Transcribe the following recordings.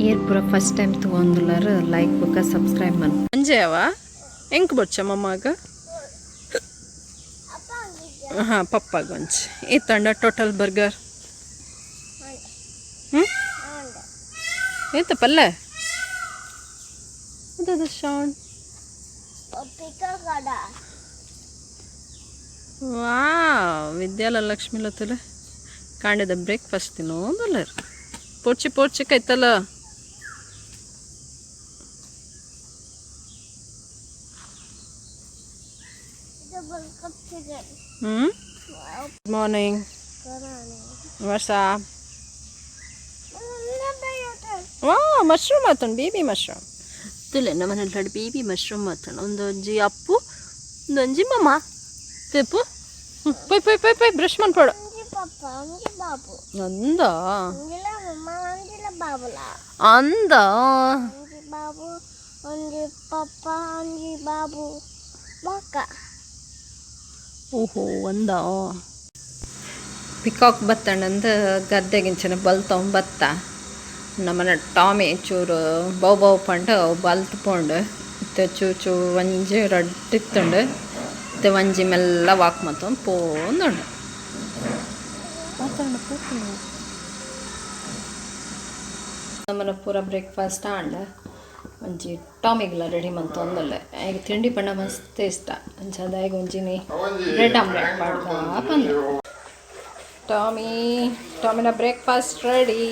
Air ಪೂರ first time ತೊಗೊಂಡ್ಲಾರ like ಬುಕ್ಕ subscribe ಮಾಡಿ ಅಂಜೆಯವ ಹೆಂಗೆ ಬೊಚ್ಚ ಮಮ್ಮಾಗ ಹಾಂ ಪಪ್ಪಾಗೊಂಚ್ ಈ ತಂಡ ಟೋಟಲ್ ಬರ್ಗರ್ ಹ್ಞೂ ಎಂತ ಪಲ್ಲೆ ಅದು ಶಾನ್ ವಾ ವಿದ್ಯಾಲಕ್ಷ್ಮಿ ಲತ್ತಲೆ ಕಾಂಡಿದ ಬ್ರೇಕ್ಫಾಸ್ಟ್ ತಿನ್ನೋದಲ್ಲ ಪೋರ್ಚಿ ಕೈತಲ್ಲ ಗುಡ್ ಮಾರ್ನಿಂಗ್ ವರ್ಷ ವಾ ಮಶ್ರೂಮ್ ಆತಣ್ಣ ಬೇಬಿ ಮಶ್ರೂಮ್ ತುಲೆ ನಮ್ಮನೇಲಿ ಎರಡು ಬೇಬಿ ಮಶ್ರೂಮ್ ಆತಣ್ಣ ಒಂದು ಒಂಜಿ ಅಪ್ಪು ಒಂದು ಒಂಜಿ ಮಮ್ಮ ತೆಪ್ಪು ಪೊಯ್ ಪೊಯ್ ಪೊಯ್ ಪೊಯ್ ಬ್ರಷ್ ಮಾಡ್ಪಾಡು ಅಂದ ಅಂದ ಓಹೋ ಅಂದ ಪಿಕಾಕ್ ಬತ್ತಣ್ಣಂದು ಗದ್ದೆಗಿಂಚನ ಬಲ್ ತೊಗೊಂಬತ್ತ ನಮ್ಮನೆ ಟಾಮಿ ಚೂರು ಬೌ ಪಂಡು ಬಲ್ತ್ ಪೋಂಡು ಮತ್ತೆ ಚೂ ಒಂಜಿ ರಡ್ಡಿತ್ತುಂಡು ಮತ್ತೆ ಒಂಜಿ ಮೆಲ್ಲ ವಾಕ್ ಮತ್ತೊಂದು ಪೋಂದುಂಡು ನಮ್ಮನೆ ಪೂರ ಬ್ರೇಕ್ಫಾಸ್ಟ್ ಆಂಡ ಒಂಜಿ ಟಾಮಿಗ್ಲ ರೆಡಿ ಮಂತೊಂದುಲ್ಲೆ ಈಗ ತಿಂಡಿ ಪಂಡ ಮಸ್ತ್ ಇಷ್ಟ ಅಂಚದಾಗಿ ಒಂಜಿನಿ ಬ್ರೆಡ್ ಆಮ್ಲೆಟ್ ಮಾಡ್ದ ಬಂದು ಟಾಮಿನ ಬ್ರೇಕ್ಫಾಸ್ಟ್ ರೆಡಿ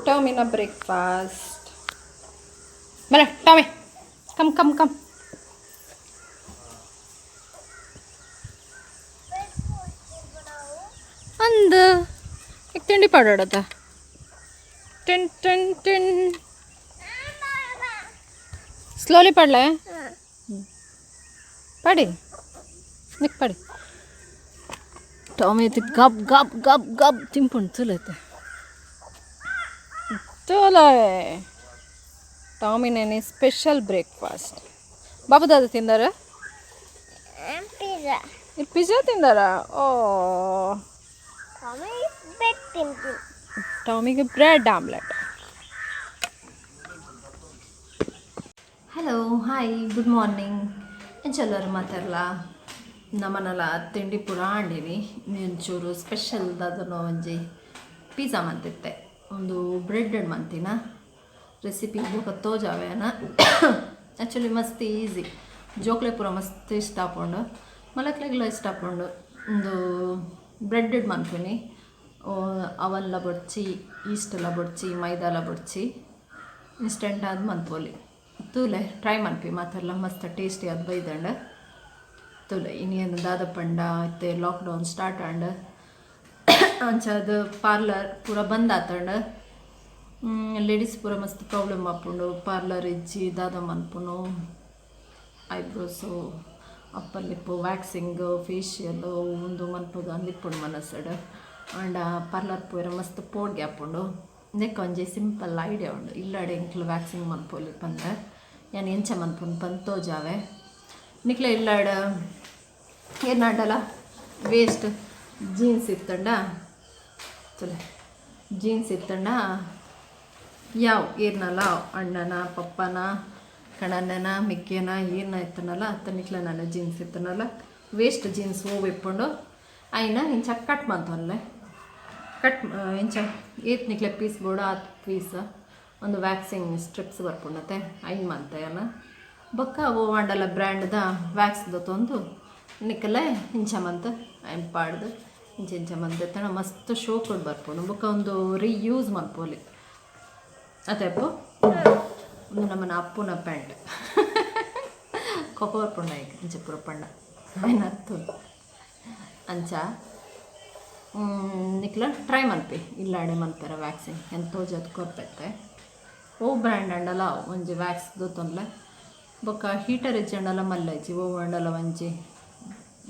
ಟಾಮಿನ ಬ್ರೇಕ್ಫಾಸ್ಟ್ ಬರ ಟಾಮಿ ಕಮ್ ಅಂದ ಈಗ ತಿಂಡಿ ಪಾಡೋಡತ್ತ ಟಿನ್ ಸ್ಲೋಲಿ ಪಡ್ಲೆ ಪಡಿ ನಿಕ್ ಪಡಿ ಟಾಮಿ ಐತಿ ಗಬ್ ತಿಂಪುಂಡು ತುಲೈತೆ ಟಾಮಿನೇನಿ ಸ್ಪೆಷಲ್ ಬ್ರೇಕ್ಫಾಸ್ಟ್ ಬಾಬು ದಾದ ತಿಂದಾರ ಪಿಜ್ಜಾ ತಿಂದಾರ ಓ ಟಾಮಿಗೆ bread omelette hello hi good morning ಎಂಚೆಲ್ಲರೂ ಮಾತಾಡಲ್ಲ ನಮ್ಮನೆಲ್ಲ ತಿಂಡಿ ಪೂರ ಆಂಡಿನಿ ಒಂಚೂರು ಸ್ಪೆಷಲ್ದದನ್ನು ಒಂಜಿ ಪಿಜ್ಜಾ ಮಂತಿತ್ತೆ ಒಂದು ಬ್ರೆಡ್ ಮಂತಿನ ರೆಸಿಪಿ ಬುಕ್ಕ ತೋಜಾವೇನ ಆ್ಯಕ್ಚುಲಿ ಮಸ್ತ್ ಈಸಿ ಜೋಕ್ಲೆ ಪೂರ ಮಸ್ತ್ ಇಷ್ಟ ಆಪುಂಡು ಮಲಕ್ಲೆಗ್ಲ ಇಷ್ಟ ಆಪುಂಡು ಒಂದು ಬ್ರೆಡ್ ಮನ್ಪಿನಿ ಅವನ್ಲ ಬಡ್ಚಿ ಈಸ್ಟೆಲ್ಲ ಬಡ್ಚಿ ಮೈದಾಲ ಬಡ್ಚಿ ಇನ್ಸ್ಟೆಂಟ್ ಅದು ಮನ್ಪೋಲಿ ತೂಲೆ ಟ್ರೈ ಮನ್ಪಿ ಮಾತೆಲ್ಲ ಮಸ್ತ್ ಟೇಸ್ಟಿ ಅದು ಬೈದಂಡು ತೂಲೆ ಇನ್ನೇನು ದಾದ ಪಂಡ ಮತ್ತೆ ಲಾಕ್ಡೌನ್ ಸ್ಟಾರ್ಟ್ ಆಂಡ್ ಅಂಚದು ಪಾರ್ಲರ್ ಪೂರ ಬಂದ್ ಆತಂಡು ಲೇಡೀಸ್ ಪೂರ ಮಸ್ತ್ ಪ್ರಾಬ್ಲಮ್ ಆಪುಂಡು ಪಾರ್ಲರ್ ಇಜ್ಜಿ ದಾದ ಮನ್ಪುನು eyebrows upper lip waxing facial ಒಂದು ಮನ್ಪುದು ಅಂದಿಪ್ಪುಂಡು ಮನಸ್ಸಡು ಆಂಡ ಪಾರ್ಲರ್ ಪೂರ ಮಸ್ತ್ ಪೋಡ್ಗೆ ಆಪುಂಡು ನೆಕ್ ಒಂಜಿ ಸಿಂಪಲ್ ಐಡಿಯಾ ಉಂಡು ಇಲ್ಲಾಡೆ ಇಂಕ್ಲು ವ್ಯಾಕ್ಸಿಂಗ್ ಮನ್ಪೋಲಿ ಪಂದ್ರೆ ನಾನು ಎಂಚ ಮನ್ಪುಂಡು ಪಂತೋಜಾವೆ ನಿಕ್ಲೆ ಇಲ್ಲಾಡ ಏನಾಡಲ್ಲ ವೇಸ್ಟ್ ಜೀನ್ಸ್ ಇತ್ತಂಡ ಚಲೋ ಜೀನ್ಸ್ ಇತ್ತಂಡ ಯಾವ ಏರ್ನಲ್ಲ ಅಣ್ಣನ ಪಪ್ಪನ ಕಣಣ್ಣನ ಮಿಕ್ಕೆನ ಏನು ಇತ್ತನಲ್ಲ ಅತ್ತನಿಕ್ಲ ನಾನು ಜೀನ್ಸ್ ಇತ್ತನಲ್ಲ ವೇಸ್ಟ್ ಜೀನ್ಸ್ ಹೋಗ್ಬಿಟ್ಕೊಂಡು ಅಯ್ನ ಇಂಚ ಕಟ್ ಮಾಡ್ತಲ್ಲೇ ಕಟ್ ಇಂಚ ಏತ್ ನಿಕ್ಲೆ ಪೀಸ್ ಬೋಡ ಹತ್ತು ಪೀಸ್ ಒಂದು ವ್ಯಾಕ್ಸಿಂಗ್ ಸ್ಟ್ರಿಪ್ಸ್ ಬರ್ಪುಂಡತ್ತೆ ಐನ್ ಮಾಡ್ತಾಯಲ್ಲ ಬೊಕ್ಕ ಅವು ಮಂಡಲ ಬ್ರ್ಯಾಂಡ್ದ ವ್ಯಾಕ್ಸ್ದು ತಂದು ನಿಕ್ಕಲೆ ಇಂಚ ಮಂತ ಐನ್ ಪಾಡ್ದು ಇಂಚ ಮಂತ ತಣ ಮಸ್ತ್ ಶೋ ಕೊಡು ಬರ್ಪುಂಡು ಬೊಕ್ಕ ಒಂದು ರೀಯೂಸ್ ಮಾಡ್ಪೋಲಿ ಅದೇಪು ಒಂದು ನಮ್ಮನ ಅಪ್ಪುನ ಪ್ಯಾಂಟ್ ಕೊಪ್ಪ ಬರ್ಪುಂಡ ಈಗ ಇಂಚ ಪೂರ ಪಂಡ ಐನ್ ಹತ್ತು ಅಂಚ ನಿಕ್ಲ ಟ್ರೈ ಮನ್ಪಿ ಇಲ್ಲಾಡೆ ಮನ್ಪೆರ ವ್ಯಾಕ್ಸಿಂಗ್ ಎಂತೋಜದು ಕೊರ್ಪೆತ್ತೆ ಓ ಬ್ರ್ಯಾಂಡ್ ಅಂಡಲ ಒಂಜಿ ವ್ಯಾಕ್ಸ್ದು ತೊಂದ್ಲೆ ಬೊಕ್ಕ ಹೀಟರ್ ಇಜ್ಜಂಡಲ ಮಲ್ಲೈಜಿ ಓ ಅಂಡಲ ಒಂಜಿ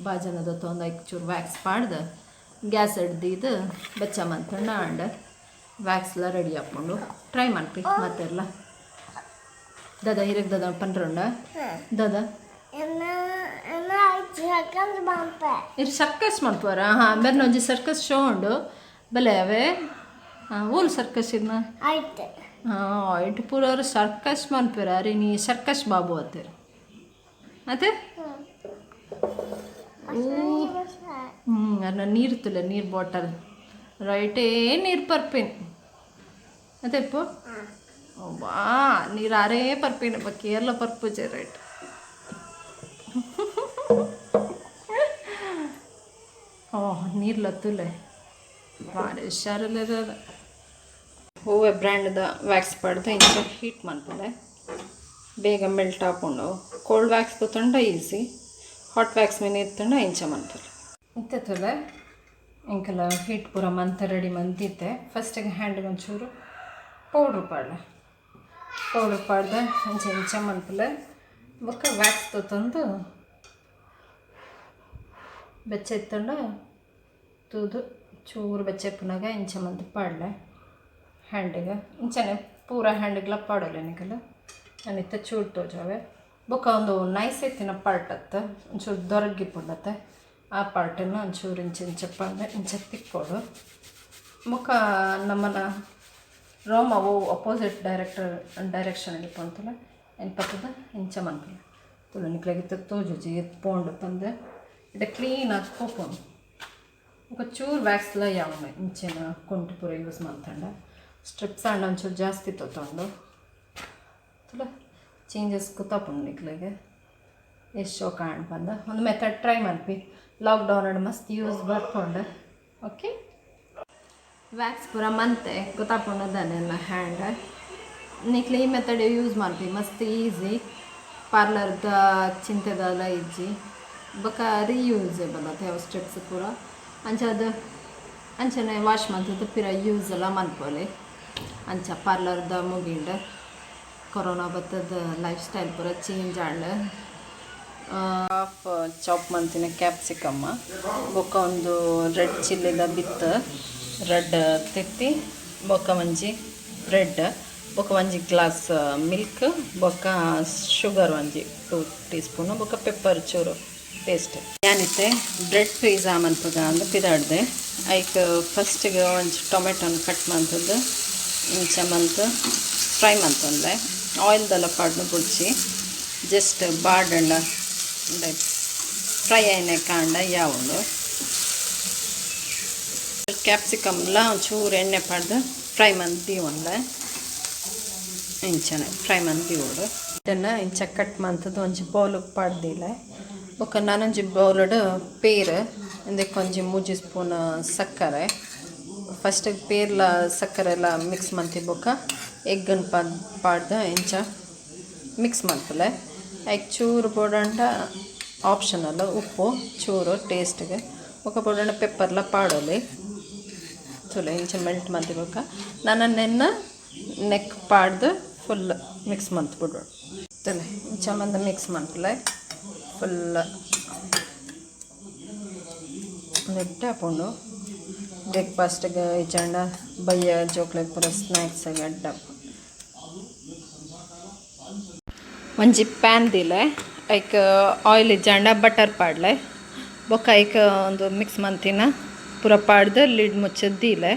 ಬಾಜನದ ತೊಂದು ಐಕ್ ಚೂರು ವ್ಯಾಕ್ಸ್ ಪಾಡ್ದು ಗ್ಯಾಸ್ ಹಿಡ್ದಿದ್ದು ಬೆಚ್ಚ ಮಂತಣ್ಣ ಅಂಡ ವ್ಯಾಕ್ಸ್ಲ ರೆಡಿ ಹಾಕ್ಕೊಂಡು ಟ್ರೈ ಮನ್ಪಿ ಮತ್ತೆಲ್ಲ ದಾದ ಹಿರಕ್ ದಾದ ಪನ್ರುಂಡ ದಾದ ಇದು ಸರ್ಕಸ್ ಮಾಡ್ಪಾರ ಹಾಂ ಬೇರೆ ಒಂಜಿ ಸರ್ಕಸ್ ಶೋ ಉಂಡು ಬಲೆ ಅವೇ ಓಲ್ ಸರ್ಕಸ್ ಇನ್ನ ಆಯ್ತು ಆಯ್ತು ಪೂರ ಅವ್ರು ಸರ್ಕಸ್ ಮನ್ಪೇರ ಅರೆ ನೀ ಸರ್ಕಸ್ ಬಾಬು ಅತ್ತೇರು ಮತ್ತೆ ಅನ್ನ ನೀರು ತುಲೆ ನೀರು ಬಾಟಲ್ ರೈಟೇ ನೀರು ಪರ್ಪೇನ್ ಮತ್ತೆ ಇಪ್ಪು ಬಾ ನೀರು ಆರೇ ಪರ್ಪೇನ್ ಬಕ್ಕಿ ಎಲ್ಲ ಪರ್ಪುಜೆ ರೈಟ್ ಓಹ್ ನೀರ್ಲ ತುಲೆ ಭಾರಿ ಹುಷಾರಲ್ಲ ಹೂವೆ ಬ್ರ್ಯಾಂಡ್ದ ವ್ಯಾಕ್ಸ್ ಪಡ್ದು ಇಂಚ ಹೀಟ್ ಮಾಡ್ತಾರೆ ಬೇಗ ಮೆಲ್ಟ್ ಹಾಕೊಂಡು ಕೋಲ್ಡ್ ವ್ಯಾಕ್ಸ್ ತೊಂಡ ಈಸಿ ಹಾಟ್ ವ್ಯಾಕ್ಸ್ ಮೇಲೆ ಇತ್ತಂಡ ಇಂಚ ಮಾಡ್ತಾರೆ ಇತ್ತಲೆ ಇಂಕಲ ಹೀಟ್ ಪೂರ ಮಂತ ರೆಡಿ ಮಂತಿತ್ತೆ ಫಸ್ಟಿಗೆ ಹ್ಯಾಂಡಿಗೆ ಒಂಚೂರು ಪೌಡ್ರ್ ಪಾಡ್ದೆ ಇಂಚ ಮಂತಲೆ ಬೊಕ್ಕ ವ್ಯಾಕ್ಸ್ ತೊಂದು ಬೆಚ್ಚ ಎತ್ತಂಡ ತೂದು ಚೂರು ಬೆಚ್ಚಪ್ಪನಾಗ ಇಂಚ ಮಂತ್ ಪಾಡ್ಲೆ ಹ್ಯಾಂಡಿಗೆ ಇಂಚನೆ ಪೂರ ಹ್ಯಾಂಡಿಗೆಲ್ಲ ಪಾಡೋಲ್ಲ ನಿಕಲ್ಲ ನಾನಿತ್ತ ಚೂರು ತೋಜಾವೆ ಬೊಕ್ಕ ಒಂದು ನೈಸ್ ಎತ್ತಿನ ಪಾರ್ಟ್ ಅತ್ತ ಒಂಚೂರು ದೊರಗಿ ಪುಂಡತ್ತೆ ಆ ಪಾರ್ಟನ್ನು ಒಂಚೂರು ಇಂಚ ಪಾಡ್ದೆ ಇಂಚ ತಿಕ್ಕೋಡು ಬೊಕ್ಕ ನಮ್ಮನ ರೋಮವು ಅಪೋಸಿಟ್ ಡೈರೆಕ್ಷನಲ್ಲಿ ಪೊಂತಲ್ಲ ಏನು ಪತ್ತದ ಇಂಚ ಮನ್ಪಲ್ಲ ತುಳು ನಿಕ್ಲಾಗಿತ್ತು ತೋಜುಜಿ ಎತ್ಪೊಂಡು ತಂದೆ ಇಡ ಕ್ಲೀನಾಗಿ ಕೋಪೋನು ఒక ಚೂರು ವ್ಯಾಕ್ಸ್ಲ ಯಾವೊಮ್ಮೆ ಇಂಚಿನ ಕುಂಟು ಪೂರ ಯೂಸ್ ಮಾಡ್ತಂಡ ಸ್ಟ್ರಿಪ್ಸ್ ಅಂಡ್ ಒಂಚೂರು ಜಾಸ್ತಿ ತೊಗೊಂಡು ತುಲ ಚೇಂಜಸ್ ಗೊತ್ತಾಪುಂಡು ನಿಕ್ಲಿಗೆ ಎಷ್ಟು ಶೋಕ ಹಣ್ಣು ಬಂದ ಒಂದು ಮೆಥಡ್ ಟ್ರೈ ಮಾಡ್ಬಿ ಲಾಕ್ಡೌನ್ ಮಸ್ತ್ ಯೂಸ್ ಬರ್ಕೊಂಡು ಓಕೆ ವ್ಯಾಕ್ಸ್ ಪೂರ ಮಂತೆ ಗೊತ್ತಾಪುಂಡದನ್ನೆಲ್ಲ ಹ್ಯಾಂಡ್ ನಿಕ್ಲಿ ಈ ಮೆಥಡ್ ಯೂಸ್ ಮಾಡ್ಬಿ ಮಸ್ತ್ ಈಸಿ ಪಾರ್ಲರ್ದ ಚಿಂತೆದೆಲ್ಲ ಇಜ್ಜಿ ಬೊಕ್ಕ ರೀಯೂಸೇಬಲ್ ಅತ್ತೆ ಅವು ಸ್ಟ್ರಿಪ್ಸ್ ಪೂರ ಅಂಚನೆ ವಾಶ್ ಮಾಡ್ತದ್ದು ಪಿರ ಯೂಸ್ ಎಲ್ಲ ಮನ್ಪೋಲಿ ಅಂಚ ಪಾರ್ಲರ್ದ ಮುಗಿಂಡ ಕೊರೋನಾ ಬತ್ತದ ಲೈಫ್ ಸ್ಟೈಲ್ ಪೂರ ಚೇಂಜ್ ಆಂಡ್ ಹಾಫ್ ಚಾಪ್ ಮಂತಿನ ಕ್ಯಾಪ್ಸಿಕಮ್ಮ ಬೊಕ್ಕ ಒಂದು ರೆಡ್ ಚಿಲ್ಲಿದ ಬಿತ್ತು ರೆಡ್ ತೆತ್ತಿ ಬೊಕ್ಕ ಒಂಜಿ ಬ್ರೆಡ್ ಬೊಕ್ಕ ಒಂಜಿ ಗ್ಲಾಸ್ ಮಿಲ್ಕ್ ಬೊಕ್ಕ ಶುಗರ್ ಒಂಜಿ 2 ಟೀ ಸ್ಪೂನು ಬೊಕ್ಕ ಪೆಪ್ಪರ್ ಚೂರು ಟೇಸ್ಟ್ ಏನಿತ್ತೆ ಬ್ರೆಡ್ ಪಿಜ್ಜಾ ಮನ್ಪಗ ಅಂದು ಪಿದಾಡ್ದೆ ಐಕ್ ಫಸ್ಟಿಗೆ ಒಂಚು ಟೊಮೆಟೊನ ಕಟ್ ಮಾಡ್ತದ್ದು ಇಂಚ ಮಂತು ಫ್ರೈ ಮಾಡ್ತಂದೆ ಆಯಿಲ್ದೆಲ್ಲ ಪಾಡ್ನು ಬುಡ್ಚಿ ಜಸ್ಟ್ ಬಾಡಂಡ ಫ್ರೈ అయిన ಕಾಂಡ ಯಾವುದು ಕ್ಯಾಪ್ಸಿಕಮ್ಲ ಒಂಚೂರು ಎಣ್ಣೆ ಪಾಡ್ದು ಫ್ರೈ ಮಂದಿ ಒಂದೆ ಇಂಚನೆ ಫ್ರೈ ಮಂದಿ ಓಡು ಇದನ್ನು ಇಂಚ ಕಟ್ ಮಾಡ್ತದ್ದು ಒಂಚು ಬೌಲಿಗೆ ಪಾಡ್ದಿಲ್ಲ ఒక నానంజి బౌలడ్ పేరు ఇందుకు కొంచెం 3 ಸ್ಪೂನ್ ಸಕ್ಕರೆ ಫಸ್ಟ್ ಪೇರ್ಲ ಸಕ್ಕರೆ ಎಲ್ಲ ಮಿಕ್ಸ್ ಮಂತಿ ಬೊಕ್ಕ ಎಗ್ಗನ್ ಪಾಡ್ದ ಇಂಚ ಮಿಕ್ಸ್ ಮಾಡ್ತಲೆ ಐಕ್ ಚೂರು ಬೋಡಂಡ ಆಪ್ಷನಲ್ ಉಪ್ಪು ಚೂರು ಟೇಸ್ಟ್ಗೆ ఒక ಬೋಡಂಡ ಪೆಪ್ಪರ್ಲ ಪಾಡೋಲಿ ತುಲೆ ಇಂಚ ಮೆಲ್ಟ್ ಮಂತಿ ಬೊಕ್ಕ ನಾನನ್ನೆನ್ನ ನೆಕ್ ಪಾಡ್ದು ಫುಲ್ ಮಿಕ್ಸ್ ಮಂತ್ ಬಿಡೋಡು ತುಲೆ ಇಂಚ ಮಂದ ಮಿಕ್ಸ್ ಮಂತಲೆ ಫುಲ್ ನೆಟ್ಟೆ ಹಾಕೊಂಡು ಬ್ರೇಕ್ಫಾಸ್ಟ್ಗೆ ಇಚ್ಚಂಡ ಬಯ್ಯ ಜೋಕ್ಲೆಗ್ ಪೂರ ಸ್ನ್ಯಾಕ್ಸಾಗಿ ಅಡ್ಡ ಒಂಜಿ ಪ್ಯಾನ್ ದಿಲೆ ಐಕ್ ಆಯಿಲ್ ಇಜ್ಜಂಡ ಬಟರ್ ಪಾಡ್ಲೆ ಬೊಕ್ಕ ಐಕ್ ಒಂದು ಮಿಕ್ಸ್ ಮಂತಿನ ಪೂರ ಪಾಡ್ದು ಲಿಡ್ ಮುಚ್ಚದ್ದಿಲೆ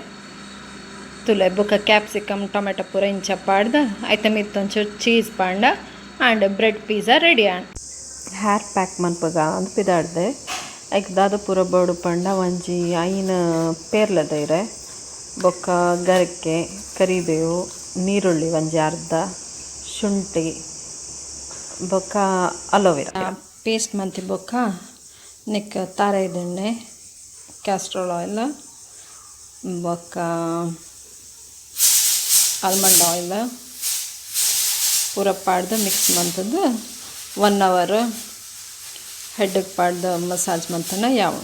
ತುಲೆ ಬೊಕ್ಕ ಕ್ಯಾಪ್ಸಿಕಮ್ ಟೊಮೆಟೊ ಪೂರ ಇಂಚ ಪಾಡ್ದು ಐತ ಮಿತ್ತೊಂಚೂರು ಚೀಸ್ ಪಾಂಡ and bread pizza ready and hair pack ಮನ್ಪಗ ಅಂತ ಪಿದಾಡ್ದೆ ಐಕ್ ದಾದ ಪೂರ ಬೋಡು ಪಂಡ ಒಂಜಿ ಐನ ಪೇರ್ಲದೈರೆ ಬೊಕ್ಕ ಗರಕೆ ಕರಿಬೇವು ನೀರುಳ್ಳಿ ಒಂಜಿ ಅರ್ಧ ಶುಂಠಿ ಬೊಕ್ಕ ಅಲೋವೆರಾ ಪೇಸ್ಟ್ ಮಂತಿ ಬೊಕ್ಕ ನೆಕ್ ತಾರೈದೆಣ್ಣೆ ಕ್ಯಾಸ್ಟ್ರೋಲ್ ಆಯಿಲ್ ಬೊಕ್ಕ ಆಲ್ಮಂಡ್ ಆಯಿಲ್ ಪೂರ ಪಾಡ್ದು ಮಿಕ್ಸ್ ಮಂತದ್ದು 1 ಅವರ್ ಹೆಡ್ಗೆ ಪಾಡ್ದು ಮಸಾಜ್ ಮಂತನ ಯಾವ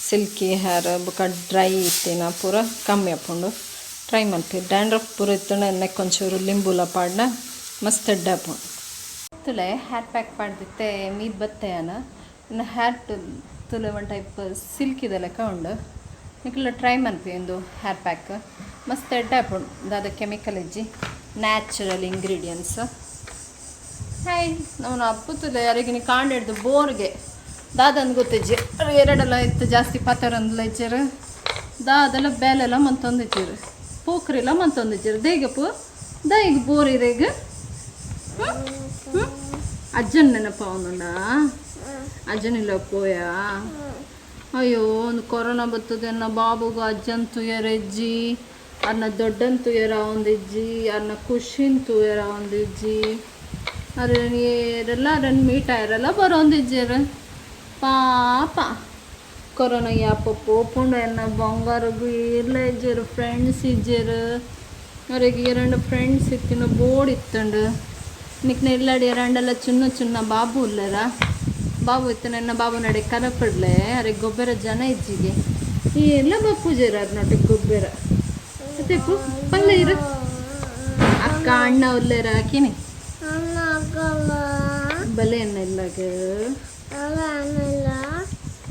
ಸಿಲ್ಕಿ ಹೇರ್ ಬೊಕ್ಕ ಡ್ರೈ ಇತ್ತಿನ ಪೂರ ಕಮ್ಮಿ ಹಾಕೊಂಡು ಟ್ರೈ ಮಾಡ್ತೀವಿ ಡ್ಯಾಂಡ್ರಫ್ ಪೂರ ಇತ್ತಂಡ ನೆಕ್ ಒಂಚೂರು ಲಿಂಬುಲ ಪಾಡ್ನ ಮಸ್ತ್ ಎಡ್ಡ ಹಾಕೊಂಡು ತುಲೆ ಹೇರ್ ಪ್ಯಾಕ್ ಪಾಡ್ದಿತ್ತೆ ಮೀದು ಬತ್ತೆ ಅನ ಇನ್ನು ಹೇರ್ ತುಲೆ ಒಂದು ಟೈಪ್ ಸಿಲ್ಕ್ ಇದೆ ಲೆಕ್ಕ ಉಂಡು ನಿಕ್ಲ ಟ್ರೈ ಮಾಡ್ತೀವಿ ಒಂದು ಹೇರ್ ಪ್ಯಾಕ್ ಮಸ್ತ್ ಎಡ್ಡ ಹಾಕೊಂಡು ದಾದ ಕೆಮಿಕಲ್ ಇಜ್ಜಿ ನ್ಯಾಚುರಲ್ ಇಂಗ್ರೀಡಿಯೆಂಟ್ಸ್ ಹಾಯ್ ನಾವು ಅಪ್ಪುತ್ತದೆ ಯಾರಿಗೆ ಕಾಂಡು ಹಿಡ್ದು ಬೋರ್ಗೆ ದಾದಂದು ಗೊತ್ತಿಜ್ಜಿ ಎರಡೆಲ್ಲ ಇತ್ತು ಜಾಸ್ತಿ ಪಾತ್ರೊಂದು ಲೆಜ್ಜರು ಅದೆಲ್ಲ ಬೇಲೆಲ್ಲ ಮಂತೊಂದಿದ್ದೀರಿ ಪೂಕ್ರಿಲ್ಲ ಮಂತೊಂದಿದ್ದೀರಿ ದೇಗಪ್ಪು ದೈಗ ಬೋರಿರೇಗ ಅಜ್ಜನ ನೆನಪ ಅವನುಂಡ ಅಜ್ಜನಿಲ್ಲ ಪೋಯಾ ಅಯ್ಯೋ ಒಂದು ಕೊರೋನಾ ಬರ್ತದೆ ಅನ್ನ ಬಾಬುಗ ಅಜ್ಜನ್ ತುಯರೆಜ್ಜಿ ಅನ್ನ ದೊಡ್ಡನ್ ತುಯರ ಒಂದಿಜ್ಜಿ ಅನ್ನ ಖುಷಿನ್ ತುಯರ ಒಂದಿಜ್ಜಿ ಅರೆ ನೀರೆಲ್ಲ ರನ್ ಮೀಟ ಇರಲ್ಲ ಬರೋಂದಿಜ್ಜರ ಪಾಪ ಕೊರೋನಾ ಯಾಪ ಪೋಪುಂಡ ಎನ್ನ ಬಂಗಾರಗು ಇರ್ಲ ಇಜ್ಜರು ಫ್ರೆಂಡ್ಸ್ ಇಜ್ಜರು ಅವರಿಗೆ ಎರಡು ಫ್ರೆಂಡ್ಸ್ ಇತ್ತಿನ ಬೋರ್ಡ್ ಇತ್ತಂಡು ನಿಕ್ನ ಇಲ್ಲಾಡಿ ಎರಡೆಲ್ಲ ಚಿನ್ನ ಬಾಬು ಇಲ್ಲರ ಬಾಬು ಇತ್ತು ನನ್ನ ಬಾಬು ನಡೆ ಕರಪಡ್ಲೆ ಅರೆ ಗೊಬ್ಬರ ಜನ ಇಜ್ಜಿಗೆ ಈ ಎಲ್ಲ ಬಪ್ಪುಜರ ಅದು ನೋಡಿ ಗೊಬ್ಬರ ಮತ್ತೆ ಪಲ್ಲೆ ಇರ ಅಕ್ಕ ಅಣ್ಣ ಉಲ್ಲೇರ ಹಾಕಿನಿ ಬಲೆ ಅಣ್ಣ ಇಲ್ಲಾಗ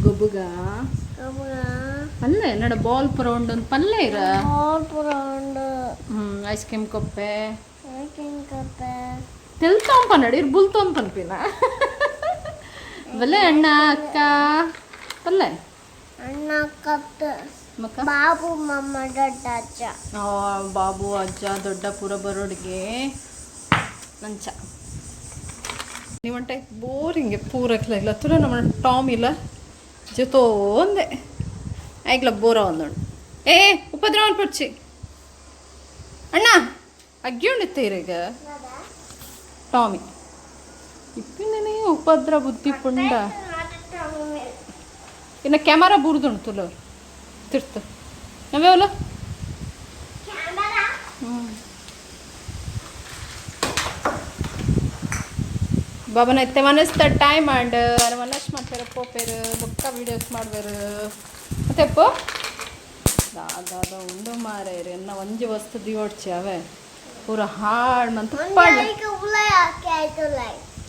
ಗೊಬ್ಬಗ ಪಲ್ಲೆ ನಡ ಬಾಲ್ ಪುರ ಉಂಡು ಪಲ್ಲೆ ಇರ ಐಸ್ ಕ್ರೀಮ್ ಕೊಪ್ಪೆ ತೆಲ್ತೊಂಪ ನಡಿ ಬುಲ್ತೊಂಪನ್ಪಿನ ಬಲೆ ಅಣ್ಣ ಅಕ್ಕ ಪಲ್ಲೆ ಅಣ್ಣ ಅಕ್ಕ ಬಾಬು ಮಮ್ಮ ದೊಡ್ಡ ಅಜ್ಜ ಬಾಬು ಅಜ್ಜ ದೊಡ್ಡ ಪೂರ ಬರೋಡಿಗೆ ನಂಚ ನೀವಂಟ ಬೋರಿಂಗೆ ಪೂರಕ್ಲ ತುರ ನಮ್ಮ ಟಾಮ್ ಇಲ್ಲ ಜೊತೋ ಒಂದೇ ಆಯ್ಕಲ ಬೋರ ಒಂದೋಡು ಉಪದ್ರವನ್ ಪಡ್ಚಿ ಅಣ್ಣ ಅಗ್ಗಿಯುಂಡಿತ್ತೆ ಈಗ ಟಾಮಿ ಇಪ್ಪಿಂದನೇ ಉಪದ್ರ ಬುದ್ಧಿ ಪುಂಡ ಇನ್ನು ಕ್ಯಾಮರಾ ಬೂರ್ದುಂಡು ತುಲ ತಿರ್ತು ನಾವೇವಲ್ಲ ಬಾಬನ ಎತ್ತೆ ಮನಸ್ತ ಟೈಮ್ ಆಂಡ್ ಮನಸ್ ಮಾಡ್ತಾರೆ ಪೋಪೇರು ಬೊಕ್ಕ ವೀಡಿಯೋಸ್ ಮಾಡ್ಬೇರು ಮತ್ತೆ ಪೋ ದಾದ ಉಂಡು ಮಾರೇರಿ ಎನ್ನ ಒಂಜಿ ವಸ್ತು ದಿಯೋಡ್ಚಿ ಅವೇ ಪೂರ ಹಾಳು ಮಂತ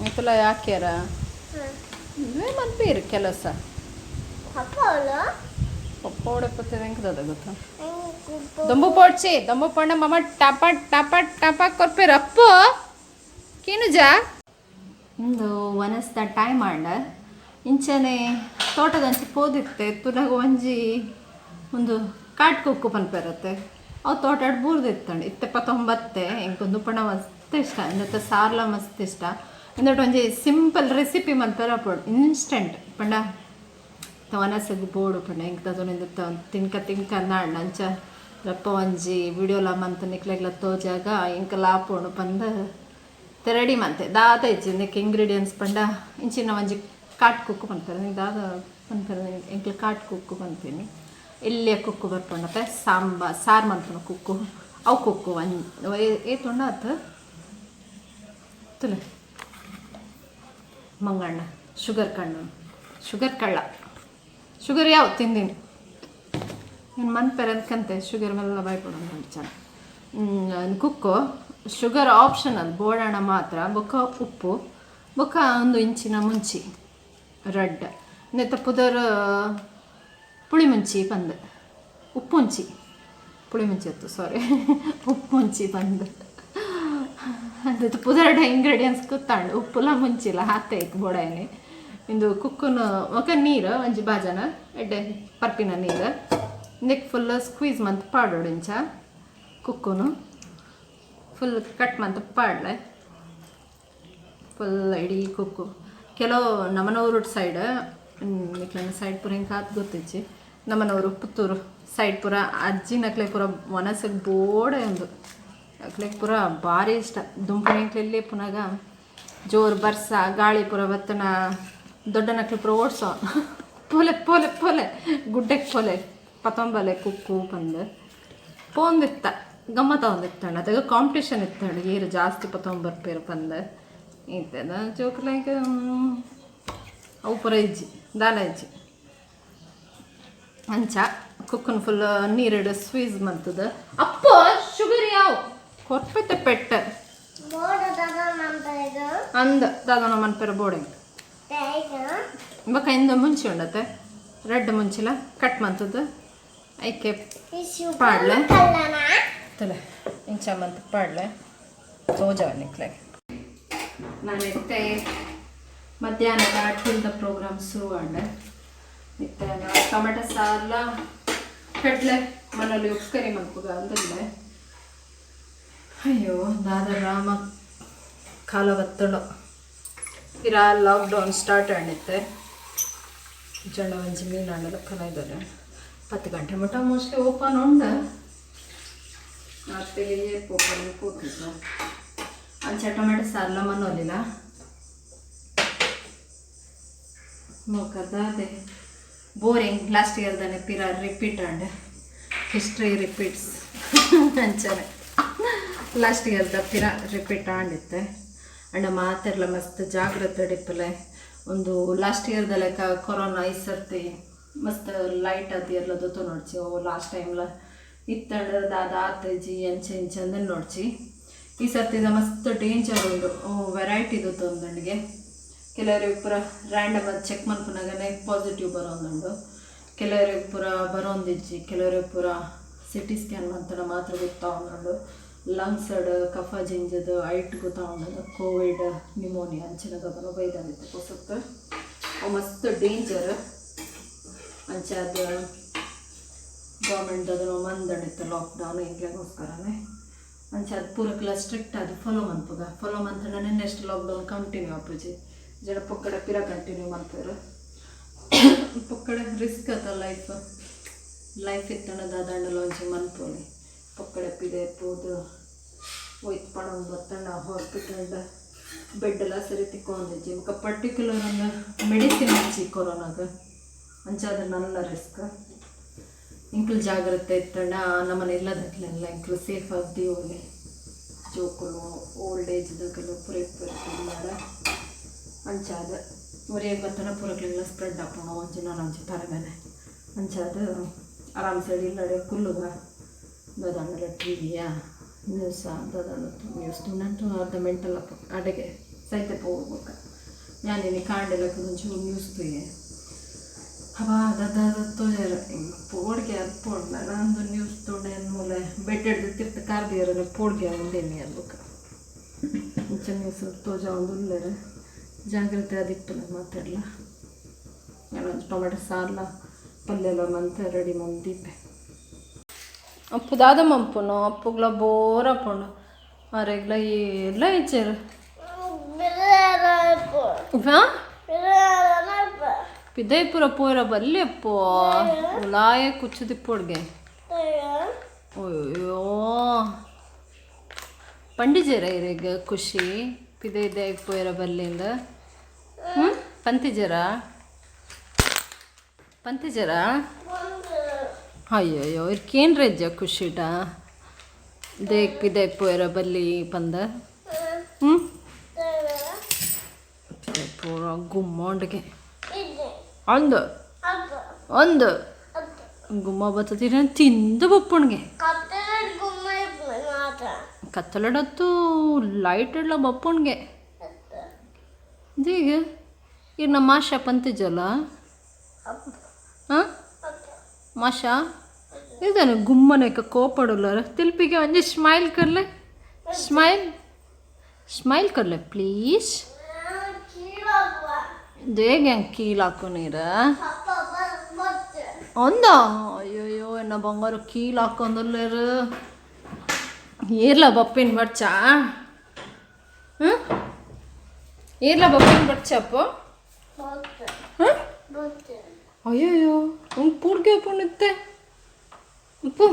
ತುಲ ಯಾಕ್ಯಾರ ಇವೇ ಮನ್ಪೀರು ಕೆಲಸ ಪಪ್ಪ ಹೊಡಪತ್ತೆ ಹೆಂಗದ ಗೊತ್ತಾ ದೊಂಬು ಪೋಡ್ಸಿ ದೊಂಬು ಪಣ್ಣ ಮಮ್ಮ ಟಪ ಟಪ ಟಪ ಕೊರ್ಪೇರು ಅಪ್ಪು ಕೀನುಜ ಇಂದು ವನಸ್ದ ಟೈಮ್ ಆಂಡ ಇಂಚನೆ ತೋಟದಂಚೆ ಪೋದಿತ್ತೆ ತುನಗ ಒಂಜಿ ಒಂದು ಕಾಟ್ ಕೊಕ್ಕು ಪನ್ಪೇರತ್ತೆ ಅವು ತೋಟ ಬೂರ್ದಿತ್ತಂಡು ಇತ್ತೆ ಪತ್ತೊಂಬತ್ತೆ ಇಂಕೊಂದು ಪಣ ಮಸ್ತ್ ಇಷ್ಟ ಇಂದತ್ತ ಸಾರ್ಲ ಮಸ್ತ್ ಇಷ್ಟ ಇಂದಟ್ಟು ಒಂಜಿ ಸಿಂಪಲ್ ರೆಸಿಪಿ ಮಲ್ಪೆರ ಪೋಡು ಇನ್ಸ್ಟೆಂಟ್ ಪಂಡ ವನಸಗ್ ಬೋಡು ಪಂಡ ಇಂಕ ತಗೊಂಡಿಂದ ತಿನ್ಕ ನಾಡ್ ಅಂಚ ರಪ್ಪ ಒಂಜಿ ವಿಡಿಯೋಲ ಮಂತ ನಿಕ್ಲೆಗ್ಲ ತೋಜಾಗ ಇಂಕ ಲಾಪೋಡು ಪಂದ ರೆಡಿ ಮಂತೆ ದಾದ ಇಚ್ಚಿಂದಕ್ಕೆ ಇಂಗ್ರೀಡಿಯೆಂಟ್ಸ್ ಪಂಡ ಇಂಚಿನ ಒಂಜಿ ಕಾಟ್ ಕುಕ್ಕು ಪನ್ಪೇರೆ ದಾದ ಪನ್ಪೇರೆ ಇಂಕ್ಲ ಕಾಟ್ ಕುಕ್ಕು ಪನ್ಪೇನಿ ಇಲ್ಲಿಯ ಕುಕ್ಕು ಬರ್ಪಂಡತ್ತೆ ಸಾರು ಮಂತನ ಕುಕ್ಕು ಅವು ಕುಕ್ಕು ಏತುಂಡ ಆತ ತುಲೆ ಮಂಗಣ್ಣ ಶುಗರ್ ಕಳ್ಳ ಶುಗರ್ ಯಾವ ತಿಂದೀನಿ ಇನ್ನು ಮನ್ಪೇರೆ ಅದಕ್ಕಂತೆ ಶುಗರ್ ಮೇಲೆ ಬಾಯ್ಕೊಡೋಣ ಚೆನ್ನ ಕುಕ್ಕು ಶುಗರ್ ಆಪ್ಷನಲ್ ಬೋಡಣ ಮಾತ್ರ ಬೊಕ್ಕ ಉಪ್ಪು ಬೊಕ್ಕ ಒಂದು ಇಂಚಿನ ಮುಂಚಿ ರೆಡ್ ನೆತ್ತ ಪುದರ್ ಪುಳಿ ಮುಂಚಿ ಬಂದು ಉಪ್ಪುಂಚಿ ಪುಳಿ ಮುಂಚಿ ಇತ್ತು ಸಾರಿ ಉಪ್ಪುಂಚಿ ಬಂದು ಅದು ಪುದರ್ಡ ಇಂಗ್ರೀಡಿಯೆಂಟ್ಸ್ ಗೊತ್ತಾಂಡು ಉಪ್ಪುಲ ಮುಂಚಿಲ್ಲ ಹಾತೈಕ್ ಬೋಡಾಯನಿ ಇಂದು ಕುಕ್ಕುನು ಒಕ ನೀರು ಒಂಜಿ ಬಾಜನ ಎಡ್ಡೆ ಪರ್ಪಿನ ನೀರು ನೆಕ್ ಫುಲ್ ಸ್ಕ್ವೀಸ್ ಮಂತ್ ಪಾಡೋಡು ಇಂಚ ಕುಕ್ಕುನು ಫುಲ್ ಕಟ್ ಮಂತ್ ಪಾಡ್ಲೆ ಫುಲ್ ಇಡೀ ಕುಕ್ಕು ಕೆಲವು ನಮ್ಮನವ್ರ ಸೈಡ್ ಮಿಕ್ಲನ ಸೈಡ್ ಪುರ ಹಿಂಗೆ ಕಾತ್ ಗೊತ್ತಿಚ್ಚಿ ನಮ್ಮನವರು ಪುತ್ತೂರು ಸೈಡ್ ಪುರ ಅಜ್ಜಿ ನಕ್ಲೆ ಪುರ ಒನಸಗ್ ಬೋಡೆ ಒಂದು ನಕ್ಲೆ ಪುರ ಭಾರಿ ಇಷ್ಟ ದುಂಪುಣಿಕ್ಲೆಲ್ಲಿ ಪುನಗ ಜೋರು ಬರ್ಸ ಗಾಳಿ ಪುರ ಬತ್ತನ ದೊಡ್ಡ ನಕ್ಲೆ ಪುರ ಓಡ್ಸೋ ಪೋಲೆ ಗುಡ್ಡೆಗೆ ಪೋಲೆ ಪತೊಂಬಲೆ ಕುಕ್ಕು ಬಂದು ಪೋಂದಿತ್ತ ಗಮ್ಮತ್ತ ಒಂದಿತ್ತಣ್ಣ ಅದಾಗ ಕಾಂಪಿಟೇಷನ್ ಇತ್ತಣ್ಣ ಏರು ಜಾಸ್ತಿ ಪತೊಂಬರ್ಪೇರು ಬಂದು ಇಂತದ ಜೋಕ್ಲಾಗ ಅವು ಪುರ ಇಜ್ಜಿ ದಾಲ ಇಜ್ಜಿ ಅಂಚ ಕುಕ್ಕನ್ ಫುಲ್ ನೀರಿಡು ಸ್ವೀಸ್ ಮಂತದ ಅಪ್ಪ ಶುಗರ್ ಯಾವ ಕೊರ್ಪೈತೆ ಪೆಟ್ಟ ಅಂದ ದಾದನ ಮನ್ಪೇರ ಬೋರ್ಡಿಂಗ್ ಬಕ್ಕ ಇಂದ ಮುಂಚೆ ಉಂಡತ್ತೆ ರೆಡ್ ಮುಂಚಿಲ ಕಟ್ ಮಂತದ ಐಕೆ ಪಾಡ್ಲೆ ತಲೆ ಇಂಚ ಮಂತ್ ಪಾಡ್ಲೆ ಸೋಜಾವ ನಿಕ್ಲೆ ನಾನೆತ್ತೆ ಮಧ್ಯಾಹ್ನ ತಿಂದ ಪ್ರೋಗ್ರಾಮ್ ಶುರು ಅಂಡೆ ಮತ್ತೆ ಟೊಮೆಟೊ ಸಾರ್ಲ ಕಡಲೆ ಮನೇಲಿ ಉಪ್ಕರಿ ಮಲ್ಪುಗ ಅಂದ್ರೆ ಅಯ್ಯೋ ದಾದ ರಾಮ ಕಾಲ ಬತ್ತಳು ಇರಾ ಲಾಕ್ಡೌನ್ ಸ್ಟಾರ್ಟ್ ಆಗಿತ್ತೆ ಜಂಡ ಒಂಜಿ ಮೀನಾಂಡ ಲೆಕ್ಕನ ಇದ್ದಾರೆ 10 ಗಂಟೆ ಮಟ್ಟ ಮೋಸ್ಟ್ಲಿ ಓಪನ್ ಉಂಡ ಮತ್ತೆ ಓಪನ್ ಕೂತಿದ್ದು ಅಂಚ ಟೊಮೆಟೊ ಸಾರ್ಲ ಮನೋಲಿಲ್ಲ ನೋಕರ್ದಾದೆ ಬೋರಿಂಗ್ ಲಾಸ್ಟ್ ಇಯರ್ದಾನೆ ಪಿರಾ ರಿಪೀಟ್ ಅಂಡ್ ಹಿಸ್ಟ್ರಿ ರಿಪೀಟ್ಸ್ ಅಂಚನೆ ಲಾಸ್ಟ್ ಇಯರ್ದ ಪಿರಾ ರಿಪೀಟ್ ಆಂಡಿತ್ತೆ ಅಂಡ ಮಾತೆಲ್ಲ ಮಸ್ತ್ ಜಾಗ್ರತೆ ಡಿಪ್ಪಲೆ ಒಂದು ಲಾಸ್ಟ್ ಇಯರ್ದ ಲೆಕ್ಕ ಕೊರೋನಾ ಈ ಸರ್ತಿ ಮಸ್ತ್ ಲೈಟ್ ಅದು ಎಲ್ಲ ದೊತ್ತು ನೋಡ್ಚಿ ಲಾಸ್ಟ್ ಟೈಮ್ಲ ಇತ್ತಂಡ ದಾದ ಆತಜಿ ಎಂಚೆ ಎಂಚೆ ಅಂದ್ರೆ ನೋಡ್ಚಿ ಈ ಸರ್ತಿದ ಮಸ್ತ್ ಡೇಂಜರ್ ಉಂಡು ವೆರೈಟಿ ದೊತ್ತು ಒಂದೊಂದಿಗೆ ಕೆಲವರಿಗೆ ಪೂರ ರ್ಯಾಂಡಮ್ ಅದು ಚೆಕ್ ಮಾಡ್ಕೊಂಡಾಗನೇ ಪಾಸಿಟಿವ್ ಬರೋಂದುಂಡು ಕೆಲವರಿಗೆ ಪೂರ ಬರೋಂದಿಜ್ಜಿ ಕೆಲವರಿಗೆ ಪೂರ ಸಿಟಿ ಸ್ಕ್ಯಾನ್ ಮಾಡ್ತಾನೆ ಮಾತ್ರ ಗೊತ್ತಾ ಉಂಡು ಲಂಗ್ಸ್ ಕಫ ಜಿಂಜದು ಐಟ್ ಗೊತ್ತಾ ಉಂಡು ಕೋವಿಡ್ ನ್ಯೂಮೋನಿಯಾ ಅಂಚಿನ ಬರೋ ಬೈದಾಗಿತ್ತು ಹೊಸತ್ತು ಅವು ಮಸ್ತ್ ಡೇಂಜರ್ ಅಂಚೆ ಅದು ಗೌರ್ಮೆಂಟ್ ಅದನ್ನು ಮಂದಣಿತ್ತು ಲಾಕ್ಡೌನ್ ಈಗಲಗೋಸ್ಕರನೇ ಅಂಚೆ ಅದು ಪೂರಕ್ಕೆಲ್ಲ ಸ್ಟ್ರಿಕ್ಟ್ ಅದು ಫಾಲೋ ಮಂತಂಡನೆ ನೆಕ್ಸ್ಟ್ ಲಾಕ್ಡೌನ್ ಕಂಟಿನ್ಯೂ ಆಪುಜಿ ಜನ ಪೊಕ್ಕಡೆ ಪಿರ ಕಂಟಿನ್ಯೂ ಮಾಡ್ತಾರೆ ಪೊಕ್ಕಡೆ ರಿಸ್ಕ್ ಅದ ಲೈಫ್ ಇತ್ತಣದ ದಂಡಲೊಂಚಿ ಮನ್ಪೋಲಿ ಪೊಕ್ಕಡೆ ಪಿದೆ ಪೋದು ಒಯ್ತು ಪಣಂದು ಬತ್ತಂಡ ಹಾಸ್ಪಿಟಲ್ದ ಬೆಡ್ ಎಲ್ಲ ಸರಿ ತಿಕ್ಕೊಂಡಿಜ್ಜಿ ಮುಖ ಪರ್ಟಿಕ್ಯುಲರ್ ಒಂದು ಮೆಡಿಸಿನ್ ಹಚ್ಚಿ ಕೊರೋನಾಗ ಅಂಚಾದ ನನ್ನ ರಿಸ್ಕ್ ಇಂಕ್ಲು ಜಾಗ್ರತೆ ಇತ್ತಂಡ ನಮ್ಮನೆ ಇಲ್ಲದಕ್ಲೆಲ್ಲ ಇಂಕ್ಲು ಸೇಫ್ ಆಗ್ದೀವಲ್ಲಿ ಜೋಕುಲು ಓಲ್ಡ್ ಏಜ್ದಾಗಲು ಪುರೇ ಮಾಡ ಅಂಚಾದ ಒರಿಯಾಗಿ ಬತ್ತನ ಪೂರಕ್ಲೆಲ್ಲ ಸ್ಪ್ರೆಡ್ ಹಾಕೋಣ ಒಂಚು ನಾನು ಒಂಚು ತಲೆ ಮೇಲೆ ಅಂಚಾದ ಆರಾಮ್ ಸೈಡ್ ಇಲ್ಲಡೆ ಕುಲ್ಲುಗ ದದಂಡಲ ಟಿ ವಿಯ ನ್ಯೂಸ ದದಂಡ ನ್ಯೂಸ್ ತುಂಡಂಟು ಅರ್ಧ ಮೆಂಟಲ್ ಅಡೆಗೆ ಸೈತೆ ಹೋಗ್ಬೇಕು ഞാനിനി കാണ്ടിലൊക്കെ ന്യൂസ് പോയേ അപ്പോൾ അതായത് തോജാറ് പോടിಗೆ ಅರ್ಪೋಣ ನಂದು ನ್ಯೂಸ್ ತೊಗೊಂಡೆ ಮೂಲೆ ಬೆಡ್ ಹಿಡ್ದು ತಿರ್ತ ಕಾರ್ದಿಯರ ಪೋಡ್ಗೆ ಒಂದೇನೆ ಅನ್ಬೇಕು ಮುಂಚೆ ನ್ಯೂಸ್ ತೋಜ ಒಂದು ಉಳ್ಳರೆ ಜಾಗ್ರತೆ ಅದಿಪ್ಪನ ಮಾತಾಡಲ ಏನೊಂದು ಟೊಮೆಟೊ ಸಾರ್ಲ ಪಲ್ಲೆಲ್ಲ ಮಂತ ರೆಡಿ ಮಂದಿಪ್ಪೆ ಅಪ್ಪು ದಾದ ಮಂಪುನು ಅಪ್ಪುಗ್ಲ ಬೋರ್ ಅಪ್ಪುಂಡು ಅರೆಗ್ಲ ಎಲ್ಲ ಇಚ್ಚಾರು ಪಿದೈಪುರ ಪೋರ ಬಲ್ಲಿ ಅಪ್ಪು ಉಲಾಯ ಕುಚ್ಚುದಿಪ್ಪೊಡ್ಗೆ ಅಯ್ಯೋ ಪಂಡಿಜರ ಇರೆಗ ಖುಷಿ ಪಿದೈ ಪೋರ ಬಲ್ಲಿಂದ ಪಂತಿಜರ ಅಯ್ಯಯ್ಯೋ ಇರ್ಕೇನು ರಜ್ಜ ಖುಷಿಟ ದೇಕ್ ಪಿದೈ ಪೋರ ಬಲ್ಲಿ ಪಂದ ಪಿದೈ ಪೋರ ಗುಮ್ಮೊಂಡಿಗೆ ಒಂದು ಗುಮ್ಮ ಬತ್ತತೀರ ತಿಂದು ಬಪ್ಪುಣ್ಗೆ ಕತ್ತಲಡತ್ತು ಲೈಟ್ ಎಲ್ಲ ಬಪ್ಪುಣ್ಗೆ ಈಗ ಈಗ ನಮ್ಮ ಮಾಷ ಪಂತಿಜಲ್ಲ ಹಾಂ ಮಾಷ ಇದಾನೆ ಗುಮ್ಮನೆ ಕೋಪಡಲ್ಲ ತಿಲ್ಪಿಗೆ ಒಂಜಿ ಸ್ಮೈಲ್ ಕರ್ಲೆ ಪ್ಲೀಸ್ ದೇಗೆ ಕೀಲಾಕು ನೀರ ಒಂದ ಅಯ್ಯೋಯ್ಯೋ ಎನ್ನ ಬಂಗಾರು ಕೀಲ್ ಹಾಕೊಂದಲ್ಲೇರು ಏರ್ಲ ಬಪ್ಪಿನ ಬಡ್ಚ ಏರ್ಲ ಬಪ್ಪಿನ ಬಡ್ಚಪ್ಪ ಅಯ್ಯೋಯ್ಯೋ ಅವ್ನು ಪೂಡ್ಗೆ ಪುಣಿತ್ತೆ ಉಪ್ಪು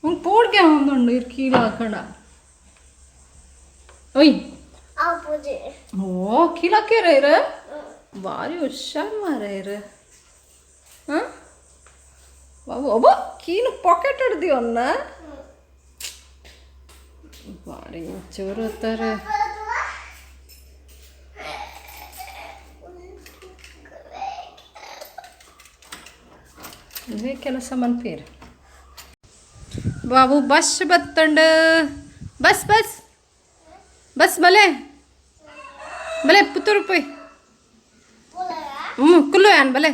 ಅವ್ನು ಪೂಡ್ಗೆ ಒಂದುಂಡು ಇರ್ ಕೀಲ ಹಾಕಂಡ ಒಯ್ ಓ ಕೀಲಾಕ್ಯಾರ ಇರ ಭಾರಿ ಹುಷಾರು ಮಾರ ಇರ ಹಾಂ ಬಾಬು ಒಬ್ಬ ಕೀಲು ಪಾಕೆಟ್ ಹಿಡ್ದೀವನ್ನ ಭಾರಿ ಚೂರು ಹೊತ್ತಾರೆ ಇವೇ ಕೆಲಸ ಮನ್ಪೀರ್ ಬಾಬು ಬಸ್ ಬತ್ತಂಡ ಬಸ್ ಬಸ್ ಬಸ್ ಬಲೆ ಬಲೆ ಪುತ್ತೂರು ಪೋಯ್ ಕುಲ್ಲು ಯಾನ್ ಬಲೆ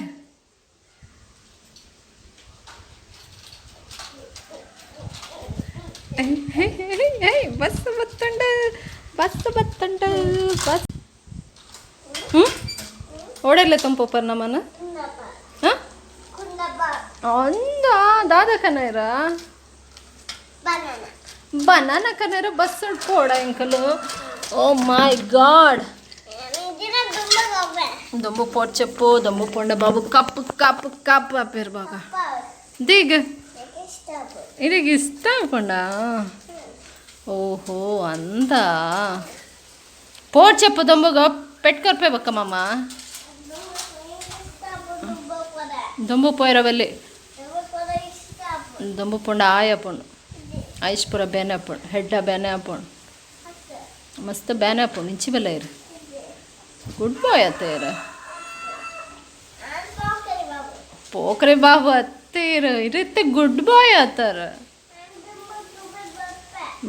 ಬಸ್ ಬತ್ತಂಡ ಬಸ್ ಓಡಲ್ಲ ತಂಪಪ್ಪರ್ ನಮ್ಮನ ಹಾಂ ಅಂದ ದಾದಾ ಕನೈರ banana. ಬನಾನಾ ಕನೈರ ಬಸ್ ಪೋಡ ಎಂಕಲು oh my god Ini dulu gobe. ದೊಂಬು ಪೋಡ್ చెప్పు ದೊಂಬು ಪೊಂಡ ಬಾಬು ಕಪ್ ಕಪ್ ಕಪ್ ಅಪ್ಪೇರ್ ಬಾಗ ದಿಗ್ ಇರಿಗೆ ಇಷ್ಟ ಪೊಂಡ ಓಹೋ ಅಂದ పోడ్ చెప్పు దొంబుగా పెట్టుకొరిపోయి బక్కమ్మ దొంబు పోయిర వెళ్ళి ದೊಂಬು ಪುಂಡ ಆಯ ಪುಂಡು ಐಶ್ಪುರ ಬೇನೆ ಪುಂಡು ಹೆಡ್ಡ ಬೇನೆ ಪುಂಡು ಮಸ್ತ್ ಬೇನೆ ಪುಂಡು ಇಂಚಿ ಬೆಲ್ಲ ಇರು ಗುಡ್ ಬಾಯ್ ಅತ್ತೇರ ಪೋಕ್ರೆ ಬಾಬು ಅತ್ತೇರ ಇರುತ್ತೆ ಗುಡ್ ಬಾಯ್ ಅತ್ತಾರ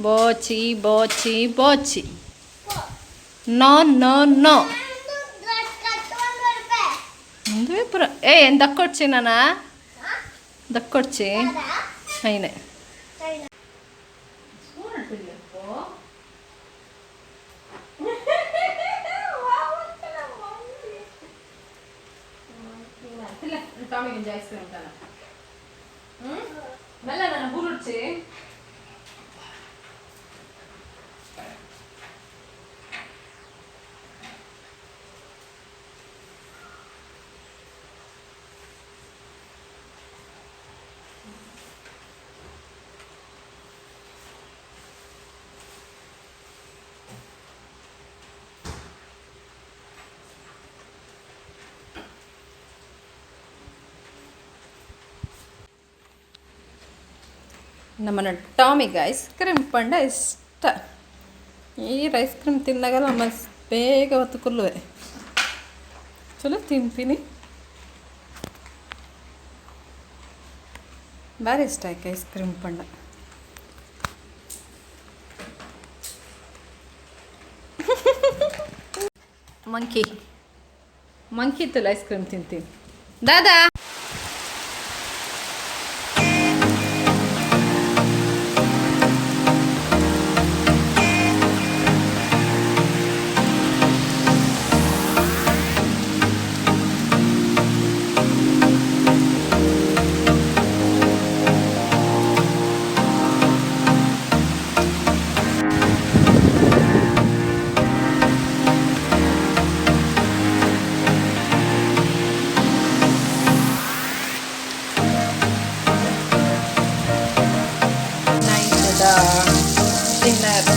ಬೋಚಿ ಬೋಚಿ ಬೋಚಿ ನೋ ನೋ ನೋ ಮುಂದೆ ಪುರ ಏನು ದಕ್ಕೊಡ್ಚಿ ನಾನಾ ದಕ್ಕೊಡ್ಚಿ అయినే మెల్ల నన్ను బూరుడ్చి ನಮ್ಮನ್ನ ಟಾಮಿಗೆ ಐಸ್ ಕ್ರೀಮ್ ಪಂಡ ಇಷ್ಟ ಈ ಐಸ್ ಕ್ರೀಮ್ ತಿನ್ನಾಗಲ್ಲ ಮಸ್ತ್ ಬೇಗ ಹೊತ್ತು ಕುಲ್ಲುವೆ ಚಲೋ ತಿಂತೀನಿ ಭಾರಿ ಇಷ್ಟ ಆಯ್ಕೆ ಐಸ್ ಕ್ರೀಮ್ ಪಂಡ ಮಂಕಿ ಮಂಕಿ ಇತ್ತಲ್ಲ ಐಸ್ ಕ್ರೀಮ್ ತಿಂತೀನಿ ದಾದಾ dinner